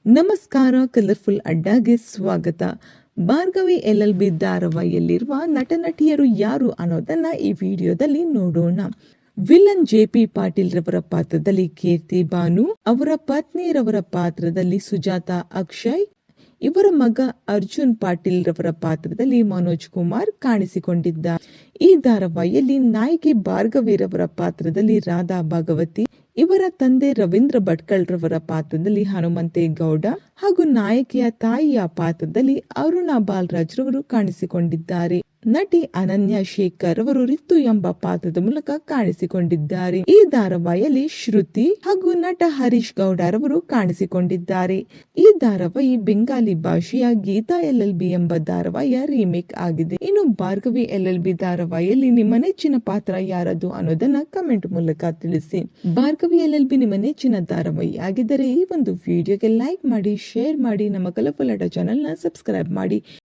ನಮಸ್ಕಾರ, ಕಲರ್ಫುಲ್ ಅಡ್ಡಾಗೆ ಸ್ವಾಗತ. ಭಾರ್ಗವಿ LLB ಧಾರಾವಾಹಿಯಲ್ಲಿರುವ ನಟ ನಟಿಯರು ಯಾರು ಅನ್ನೋದನ್ನ ಈ ವಿಡಿಯೋದಲ್ಲಿ ನೋಡೋಣ. ವಿಲನ್ JP ಪಾಟೀಲ್ ರವರ ಪಾತ್ರದಲ್ಲಿ ಕೀರ್ತಿ ಭಾನು, ಅವರ ಪತ್ನಿಯರವರ ಪಾತ್ರದಲ್ಲಿ ಸುಜಾತ ಅಕ್ಷಯ್, ಇವರ ಮಗ ಅರ್ಜುನ್ ಪಾಟೀಲ್ ರವರ ಪಾತ್ರದಲ್ಲಿ ಮನೋಜ್ ಕುಮಾರ್ ಕಾಣಿಸಿಕೊಂಡಿದ್ದಾರೆ. ಈ ಧಾರಾವಾಹಿಯಲ್ಲಿ ನಾಯಕಿ ಭಾರ್ಗವಿ ರವರ ಪಾತ್ರದಲ್ಲಿ ರಾಧಾ ಭಾಗವತಿ, ಇವರ ತಂದೆ ರವೀಂದ್ರ ಭಟ್ಕಳ್ ರವರ ಪಾತ್ರದಲ್ಲಿ ಹನುಮಂತೇಗೌಡ ಹಾಗೂ ನಾಯಕಿಯ ತಾಯಿಯ ಪಾತ್ರದಲ್ಲಿ ಅರುಣಾ ಬಾಲರಾಜ್ ರವರು ಕಾಣಿಸಿಕೊಂಡಿದ್ದಾರೆ. ನಟಿ ಅನನ್ಯ ಶೇಖರ್ ಅವರು ರಿತು ಎಂಬ ಪಾತ್ರದ ಮೂಲಕ ಕಾಣಿಸಿಕೊಂಡಿದ್ದಾರೆ. ಈ ಧಾರಾವಾಹಿಯಲ್ಲಿ ಶ್ರುತಿ ಹಾಗೂ ನಟ ಹರೀಶ್ ಗೌಡ ರವರು ಕಾಣಿಸಿಕೊಂಡಿದ್ದಾರೆ. ಈ ಧಾರಾವಾಹಿ ಬೆಂಗಾಲಿ ಭಾಷೆಯ ಗೀತಾ LLB ಎಂಬ ಧಾರಾವಾಹಿಯ ರೀಮೇಕ್ ಆಗಿದೆ. ಇನ್ನು ಭಾರ್ಗವಿ LLB ಧಾರಾವಾಹಿಯಲ್ಲಿ ನಿಮ್ಮ ನೆಚ್ಚಿನ ಪಾತ್ರ ಯಾರದು ಅನ್ನೋದನ್ನ ಕಮೆಂಟ್ ಮೂಲಕ ತಿಳಿಸಿ. ಭಾರ್ಗವಿ LLB ನಿಮ್ಮ ನೆಚ್ಚಿನ ಧಾರಾವಾಹಿ ಆಗಿದ್ದರೆ ಈ ಒಂದು ವಿಡಿಯೋಗೆ ಲೈಕ್ ಮಾಡಿ, ಶೇರ್ ಮಾಡಿ, ನಮ್ಮ ಕಲರ್ಫುಲ್ ಅಡ್ಡ ಚಾನೆಲ್ ನ ಸಬ್ಸ್ಕ್ರೈಬ್ ಮಾಡಿ.